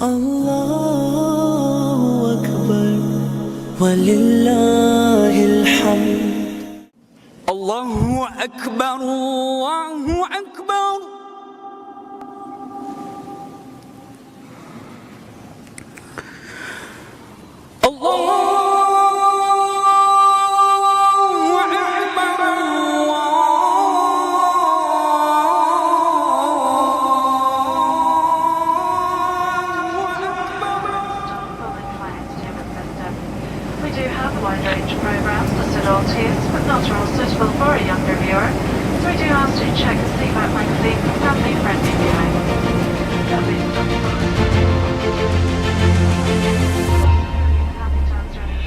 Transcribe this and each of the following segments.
Allahu Akbar, walillahil hamd. Allahu Akbar, Allahu Akbar. We do have a wide range of programs listed all tiers, but not all suitable for a younger viewer. So we do ask you to check the CBAT magazine for family-friendly viewing. Happy to answer any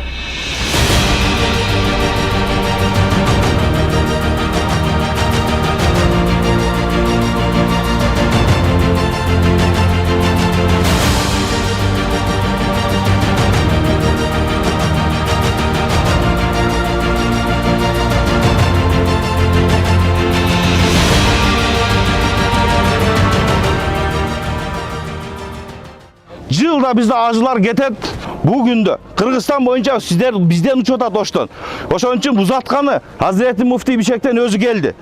Жылда bizde acılar getet bugün de Kırgızstan boyunca sizler bizden uçota doştun. Oşon için uzatkаны Hazreti Mufti Bişek'ten özü geldi.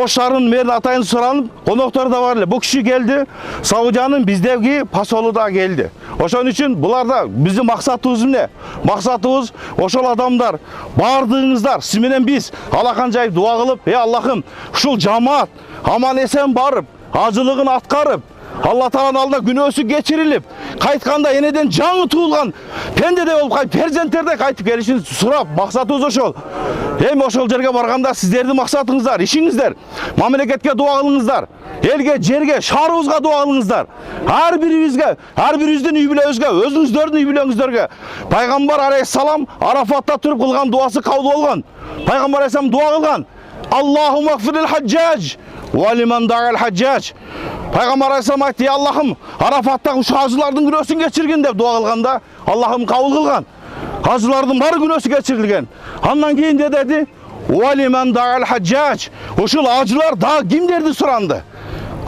O şarın merin atayını soranıp konukları da var. Bu kişi geldi. Saudiyanın bizdeki pasolu da geldi. Oşon için bular da bizim maksatımız ne? Maksatımız oşol adamlar bardığınızlar sizmenen biz alakanjayıp dua kılıp ey Allah'ım şul cemaat aman esen barıp acılığın atkarıp Allah Taala'nın aldında günөөsü geçirilip kaytkanda yeniden canı tuğulgan pendede olup perzentlerde kaytıp gelişini surap maksatımız oşol. Hem oşol жерге барганда сиздердин максатыңыздар, ишиңиздер, мамлекетке дуа кылыңыздар, элге, жерге, шаарыбызга дуа кылыңыздар. Ар бирибиздин үй бүлөбүзгө, өзүңүздөрдүн үй бүлөңүздөргө Пайгамбар алейхиссалам Арафатта туруп кылган дуасы кабыл болгон. Пайгамбар алейхиссалам дуа кылган. Аллахумма гфирил хаджаж ва лиман дa'al хаджаж. Пайгамбар алейхиссалам айтты: "Аллахым, Арафаттагы ушу ажылардын күнөөсүн кечиргин" деп дуа кылганда, Аллахым кабыл кылган. Ажылардын баары күнөөсү кечирилген. Андан кийин деди: "Ва лиман дa'al хаджаж". Ушул ажылар да кимдерди суранды?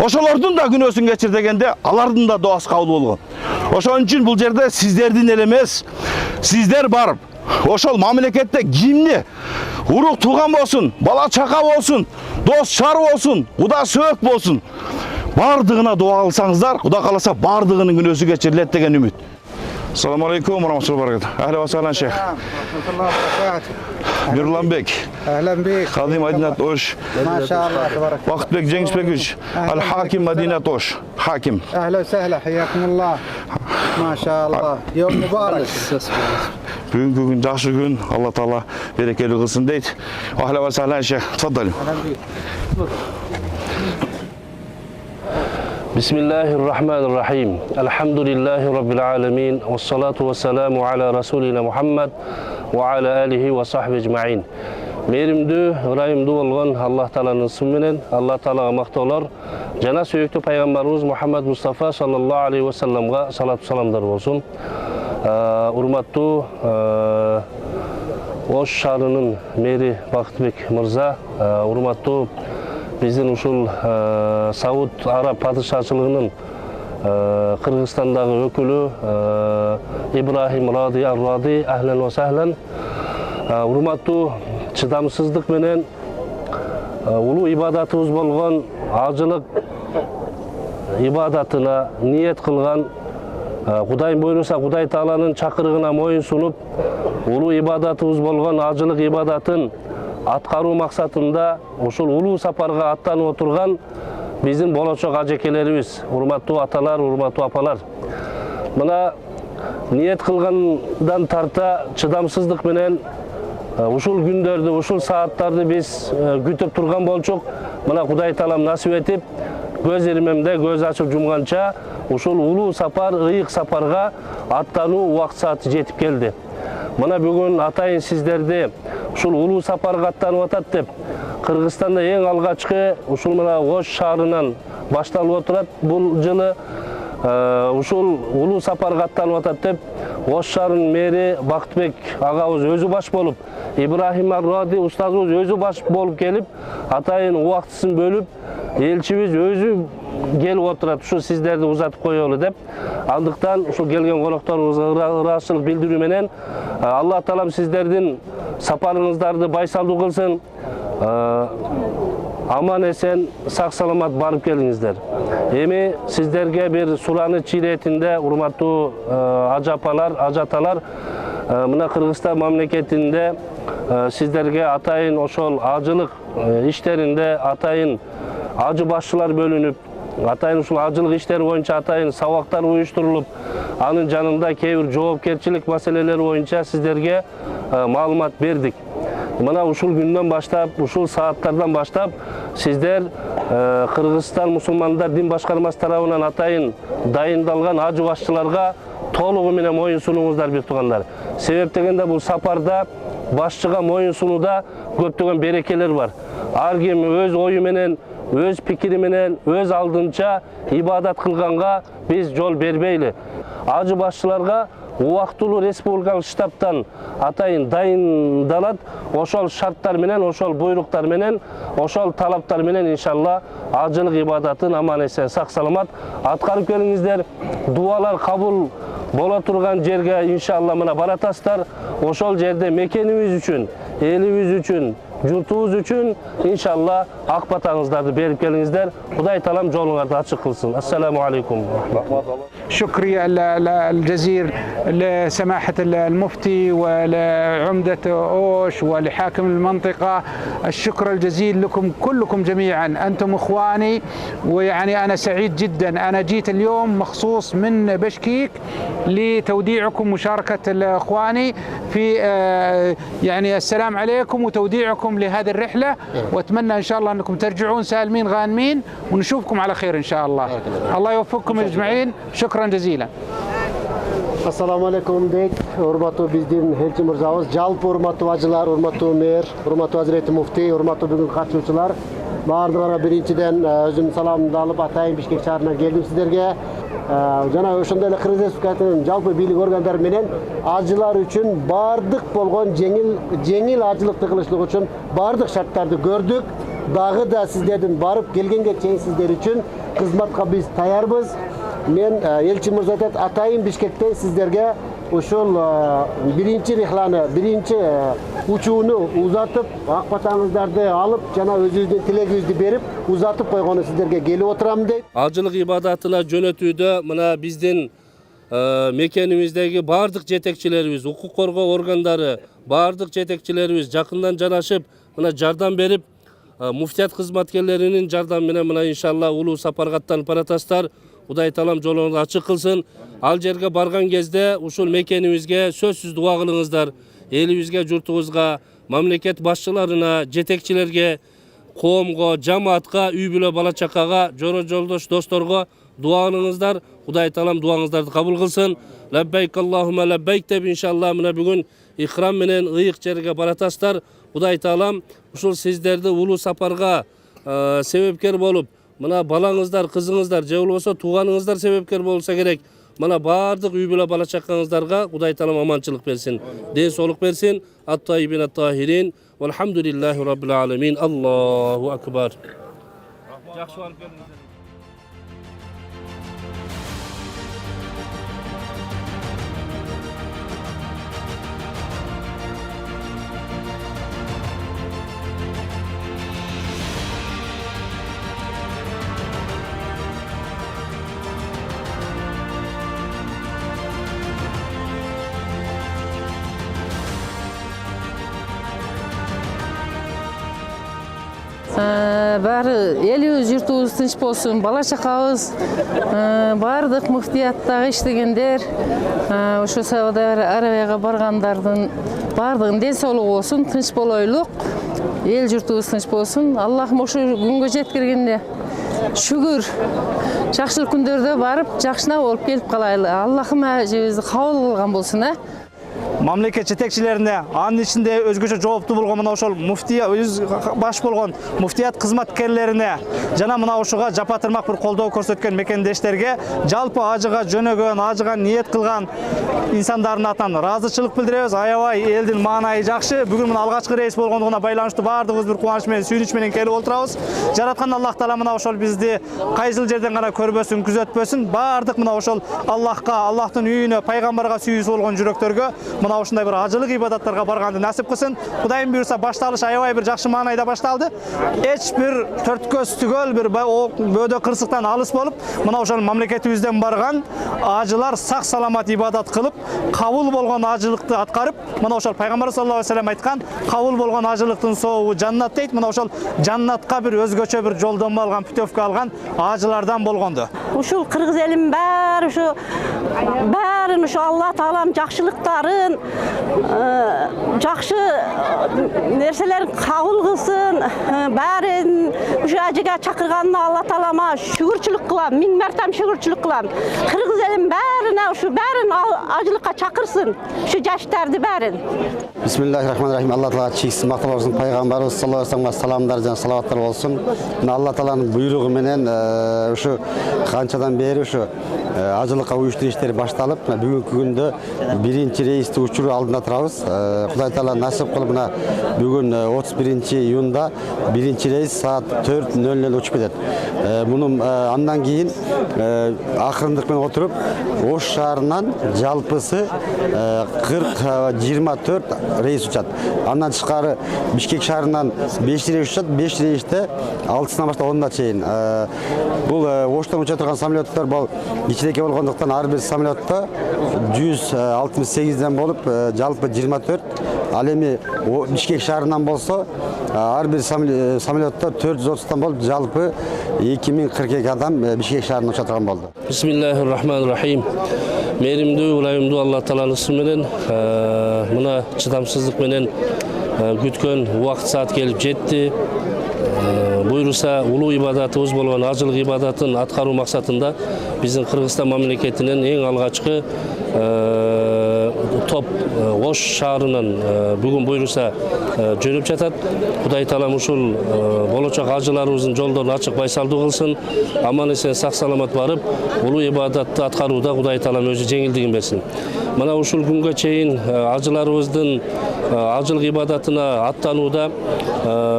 Ошолордун да күнөөсүн кечир дегенде, алардын да дуасы кабыл болгон. Ошон үчүн бул жерде сиздердин эле эмес, сиздер барып ошол мамлекетте кимди урук тууган болсун, бала чака болсун, дос шар болсун, куда сөөк болсун, бардыгына дуа кылсаңыздар, Куда кааласа бардыгынын күнөөсү кечирилет деген үмүт. Assalamu alaikum wa rahmatullahi wa barakatuh. Ahlan wa sahlan Sheikh. Mirlanbek. Ahlan bik. Kadim Madinat Osh. Maşallah tebarek. Vaqtbek Cengizbek Al-Hakim Madinat Osh. Hakim. Ahlan wa sahlan. Hayyakumullah. Maşallah. Yom mübarek. Bugünkü gün yaxşı gün. Allah Taala berekeli kılsın deydi. Ahlan wa sahlan Sheikh. Tafaddalim. Ahlan bik. Bismillahirrahmanirrahim. Elhamdülillahi Rabbil alemin. Ve salatu ve selamu ala Resulina Muhammed ve ala alihi ve sahbihi ecma'in. Merimdүү, ырайымдуу болгон Аллах Тааланын ысымы менен Аллах Таалага мактоолор жана сүйүктүү пайгамбарыбыз Мухаммад Мустафа саллаллаху алейхи ва салламга салату саламдар болсун. Урматтуу Ош шаарынын мэри Бактыбек мырза, урматтуу биздин ушул Сауд Араб падышачылыгынын Кыргызстандагы өкүлү Ибрахим Ради Ар-Ради, ахлан ва сахлан. Урматтуу чыдамсыздык менен улуу ибадатыбыз болгон ажылык ибадатына ниет кылган, Кудай буйруса Кудай Тааланын чакырыгына моюн сунуп, улуу ибадатыбыз болгон ажылык ибадатын аткаруу максатында ушул улуу сапарга аттанып отурган биздин болочок ажекелерибиз, урматтуу аталар, урматтуу апалар. Мына ниет кылгандан тарта чыдамсыздык менен ушул күндөрдү, ушул сааттарды биз күтүп турган болчук. Мына Кудай Таалам насип этип, көз ирмемде көз ачып жумганча ушул улуу сапар, ыйык сапарга аттануу убакыт сааты жетип келди. Мына бүгүн атайын сиздерди ушул улуу сапарга аттанып атат деп, Кыргызстанда эң алгачкы ушул мына Ош шаарынан башталып отурат бул жылы. Ушул улуу сапарга аттанып атат деп, Ош шаарынын мэри Бактыбек агабыз өзү баш болуп, Ибрахим Ар-Ради устазыбыз өзү баш болуп келип, атайын убактысын бөлүп, элчибиз өзү келип отурат, ушу сиздерди узатып коелу деп. Андыктан ушул келген конокторуңузга ыраазычылык билдирүү менен Алла таалам сиздердин сапарыңыздарды байсалдуу кылсын. Аман эсен, сак саламат барып келиңиздер. Эми сиздерге бир сураны чиретинде, урматтуу ажапалар, ажаталар, мына Кыргызстан мамлекетинде сиздерге атайын ошол ажылык иштеринде атайын ажы башчылар бөлүнүп, атайын ушул ажылык иштери боюнча атайын сабактар уюштурулуп, анын жанында кээ бир жоопкерчилик маселелери боюнча сиздерге маалымат бердик. Мына ушул күндөн баштап, ушул сааттардан баштап сиздер Кыргызстан мусулмандар дин башкармасы тарабынан атайын дайындалган ажы башчыларга толугу менен моюн сунуңуздар бир туугандар. Себеп дегенде бул сапарда башчыга моюн сунууда көптөгөн берекелер бар. Ар ким өз ою менен, өз пикири менен, өз алдынча ибадат кылганга биз жол бербейли. Ажы башчыларга убактылуу республикалык штабтан атайын дайындалат, ошол шарттар менен, ошол буйруктар менен, ошол талаптар менен иншалла ажылык ибадатын аман эсен, сак саламат аткарып келиңиздер. Дуалар кабыл бола турган жерге иншалла мына баратасыздар. Ошол жерде мекенибиз үчүн, элибиз үчүн, журтубуз үчүн иншалла ак батаңыздарды берип келиңиздер. Кудай таалам жолуңарды ачык кылсын. Ассаламу алейкум. شكري الجزيل لسماحة المفتي ولعمدة أوش ولحاكم المنطقة. الشكر الجزيل لكم كلكم جميعا، أنتم إخواني، ويعني أنا سعيد جدا. أنا جيت اليوم مخصوص من بشكيك لتوديعكم، مشاركة إخواني في يعني السلام عليكم وتوديعكم لهذه الرحلة، وأتمنى إن شاء الله أنكم ترجعون سالمين غانمين ونشوفكم على خير إن شاء الله. الله يوفقكم أجمعين. شكرا جزيلا. Assalamu alaikum deyik, urmаттуу биздин элчи мырзабыз, жалпы урматтуу ажылар, урматтуу мэр, урматтуу азирети муфтий, урматтуу бүгүнкү катчуучулар, баардыгына биринчиден өзүмдүн саламымды алып атайын Бишкек шаарынан келдим сиздерге. Жана ошондой эле Кыргыз Республикасынын жалпы бийлик органдары менен ажылар үчүн баардык болгон жеңил ажылыкты кылышлык үчүн баардык шарттарды көрдүк. Дагы да сиздердин барып келгенге чейин сиздер үчүн кызматка биз таярбыз. Мен элчи мырза атайын Бишкектен сиздерге ушул биринчи рихланы, биринчи учууну узатып, ак батаңыздарды алып, жана өзүбүздүн тилегибизди берип, узатып койгону сиздерге келип отурам дейт. Ажылык ибадатына жөнөтүүдө мына биздин мекенибиздеги баардык жетекчилерибиз, укук коргоо органдары, баардык жетекчилерибиз жакындан жанашып, мына жардам берип, муфтият кызматкерлеринин жардамы менен мына иншалла улуу сапарга аттанып баратасыздар. Кудай таалам жолуңузду ачык кылсын. Ал жерге барган кезде ушул мекенибизге сөзсүз дуа кылыңыздар. Элибизге, журтубузга, мамлекет башчыларына, жетекчилерге, коомго, жамаатка, үй бүлө бала чакага, жоро жолдош досторго дуа кылыңыздар. Кудай таалам дуаңыздарды кабыл кылсын. Лаббайк Аллахума лаббайк деп иншалла мына бүгүн ихрам менен ыйык жерге баратасыздар. Кудай таалам ушул сиздерди улуу сапарга себепкер болуп, мына балаңыздар, кызыңыздар, же болбосо тууганыңыздар себепкер болса керек. Мына баардык үй бүлө бала чакаңыздарга Кудай таалам аманчылык берсин, ден соолук берсин. Ат-тайибин ат-тахирин. Валхамдулиллахи раббил аламин. Аллаху акбар. Жакшы барып келиңиздер. Баары элибиз, журтубуз тынч болсун, бала чакабыз, баардык муфтияттагы иштегендер, ошо Сауд Арабияга баргандардын баардыгынын ден соолугу болсун, тынч болойлук, эл журтубуз тынч болсун. Аллахым ошо күнгө жеткиргенде шүгүр, жакшылык күндөрдө барып, жакшына болуп келип калайлы. Аллахым ажыбызды кабыл кылган болсун. мамлекет жетекчилерине, анын ичинде өзгөчө жооптуу болгон мына ошол муфтия баш болгон муфтият кызматкерлерине жана мына ушуга жапатырмак бир колдоо көрсөткөн мекендештерге, жалпы ажыга жөнөгөн, ажыга ниет кылган инсандардын атынан ыраазычылык билдиребиз. Аябай элдин маанайы жакшы. Бүгүн мына алгачкы рейс болгондугуна байланыштуу баардыгыбыз бир кубаныч менен, сүйүнүч менен келип отурабыз. Жараткан Аллах Таала мына ошол бизди кайсыл жерден гана көрбөсүн, күзөтпөсүн. Баардык мына ошол Аллахка, Аллахтын үйүнө, пайгамбарга сүйүүсү болгон жүрөктөргө мына ушундай бир ажылык ибадаттарга барганды насип кылсын. Кудайым буйрса башталыш аябай бир жакшы маанайда башталды. Эч бир төрткөз түгөл бир бөөдө кырсыктан алыс болуп, мына ошол мамлекетибизден барган ажылар сак саламат ибадат кылып, кабыл болгон ажылыкты аткарып, мына ошол пайгамбар саллаллаху алейхи вассалам айткан кабыл болгон ажылыктын сообу жаннат дейт. Мына ошол жаннатка бир өзгөчө бир жолдомо алган, путевка алган ажылардан болгонду. Ушул кыргыз элинин баары ушу баарын ушу Алла Таалам жакшылыктарын, жакшы нерселерин кабыл кылсын. Баарын ушу ажыга чакырганына Алла Таалама шүгүрчүлүк кылам, миң мартам шүгүрчүлүк кылам. Кыргыз элин баарына ушу баарын ажылыкка чакырсын, ушу жаштарды баарын. Бисмиллахиррахманиррахим. Алла Таала чийсиз макталып болсун. Пайгамбарыбыз саллаллаху алейхи вассаламга саламдар жана салаваттар болсун. Алла Тааланын буйругу менен ушу канчадан бери ушу ажылыкка уюштуруу иштери башталып, бүгүнкү күндө биринчи рейсти учуруу алдында турабыз. Кудай Таала насип кылып, мына бүгүн 31 июнда биринчи рейс саат 4:00 учуп кетет. Мунун андан кийин акырындык менен отуруп, Ош шаарынан жалпысы 24 рейс учат. Андан тышкары Бишкек шаарынан 5 рейс учат. 5 рейсте 6-сынан баштап 10-на чейин. Бул Оштон уча турган самолеттер бол ичидеки болгондуктан ар бир самолетто 168ден болуп, жалпы 24. Ал эми Бишкек шаарынан болсо ар бир самолетто 430тан болуп, жалпы 2042 адам Бишкек шаарына уча турган болду. Бисмиллахиррахманиррахим. Мээримдүү, ылайымдуу Алла Тааланын исми менен мына чыдамсыздык менен күткөн убакыт саат келип жетти. Буйруса улуу ибадатыбыз болгон ажылык ибадатын аткаруу максатында биздин Кыргызстан мамлекетинин эң алгачкы топ Ош шаарынан бүгүн буйруса жөнөп жатат. Кудай Таалам ушул болочок ажыларыбыздын жолдорун ачык байсалдуу кылсын. Аман эсен сак саламат барып, улуу ибадатты аткарууда Кудай Таалам өзү жеңилдигин берсин. Мына ушул күнгө чейин ажыларыбыздын ажылык ибадатына аттанууда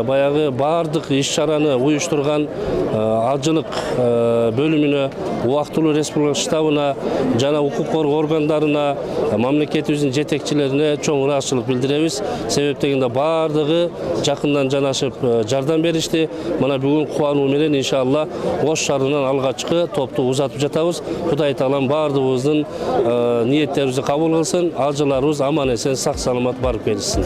баягы бардык иш-чараны уюштурган ажылык бөлүмүнө, убактылуу республика штабына жана укук коргоо органдарына, мамлекетибиздин жетекчилерине чоң ыраазычылык билдиребиз. Себеп дегенде бардыгы жакындан жанашып жардам беришти. Мына бүгүн кубануу менен иншалла Ош шаарынан алгачкы топту узатып жатабыз. Кудай Таалам бардыгыбыздын ниеттерибизди кабыл кылсын, ажыларыбыз аман эсен сак саламат барып келишсин.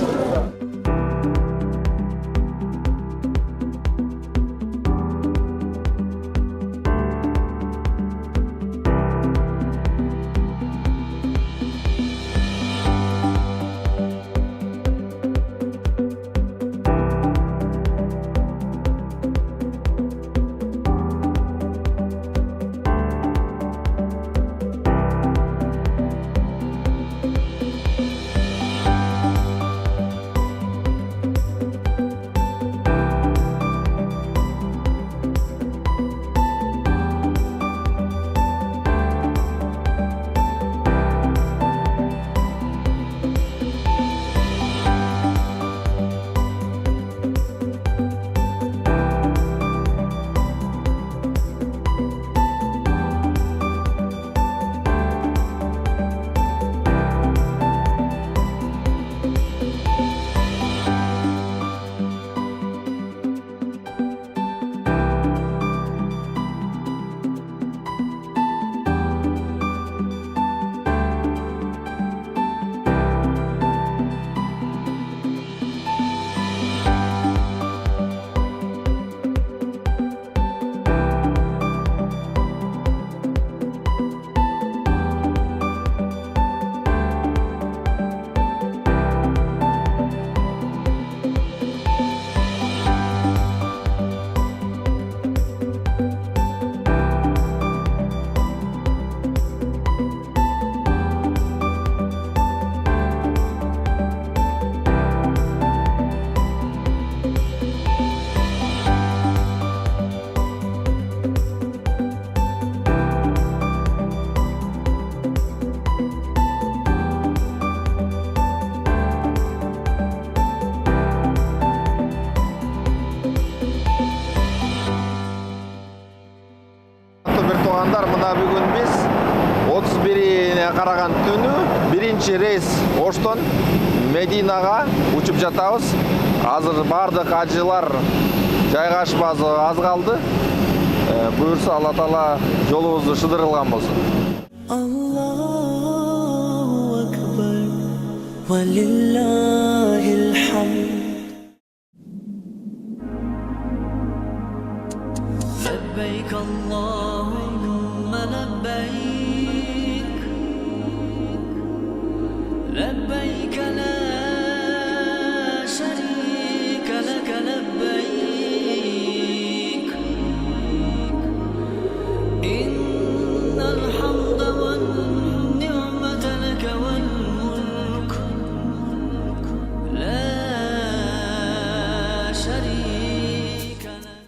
мен караган түнү биринчи рейс Оштон Мединага учуп жатабыз. Азыр бардык ажылар жайгашпасы аз калды. Буюрса Алла Таала жолубузду шыдырылган болсун. Allahu Akbar wa lillahil hamd. لبيك اللهم لبيك لبيك لا شريك لك لبيك إن الحمد والنعمة لك والملك لا شريك لك.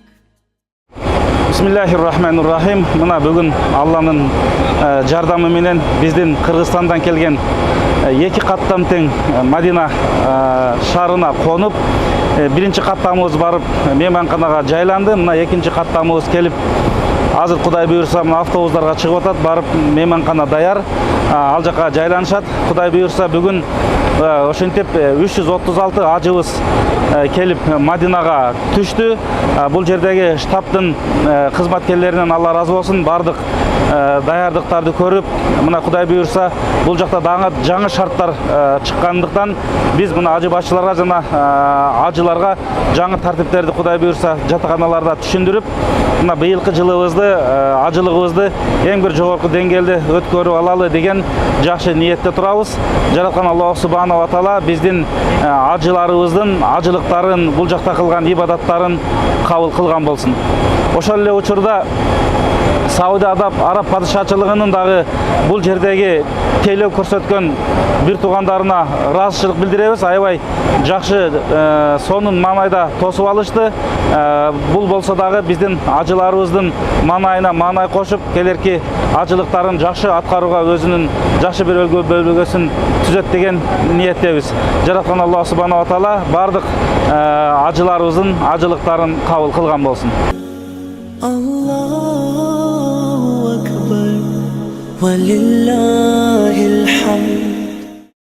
Bismillahirrahmanirrahim. Мына бүгін Алланың жардамы менен биздин Кыргызстандан келген эки каттам тең Мадина шаарына конуп, биринчи каттамыбыз барып мейманканага жайланды. Мына экинчи каттамыбыз келип азыр Кудай буйрса мына автобустарга чыгып атат, барып мейманкана даяр, ал жака жайланышат. Кудай буйрса бүгүн ошентип 336 ажыбыз келип Мадинага түштү. Бул жердеги штабтын кызматкерлеринен Алла разы болсун, бардык даярдыктарды көрүп, мына Кудай буйрса бул жакта жаңы шарттар чыккандыктан биз мына ажы башчыларга жана ажыларга жаңы тартиптерди Кудай буйрса жатаканаларда түшүндүрүп, мына быйылкы жылыбызды, ажылыгыбызды эң бир жогорку деңгээлде өткөрүп алалы деген жакшы ниетте турабыз. Жараткан Аллах субханаху ва таала биздин ажыларыбыздын ажылыктарын, бул жакта кылган ибадаттарын кабыл кылган болсун. Ошол эле учурда Сауди Араб падышачылыгынын дагы бул жердеги тейлөө көрсөткөн бир туугандарына ыраазычылык билдиребиз. Аябай жакшы сонун маанайда тосуп алышты. Бул болсо дагы биздин ажыларыбыздын маанайына маанай кошуп, келерки ажылыктарын жакшы аткарууга өзүнүн жакшы бир бөлгөсүн түзөт деген ниеттебиз. Жараткан Аллах субханаху ва таала бардык ажыларыбыздын ажылыктарын кабыл кылган болсун. Allahu Akbar wa lillahil hamd.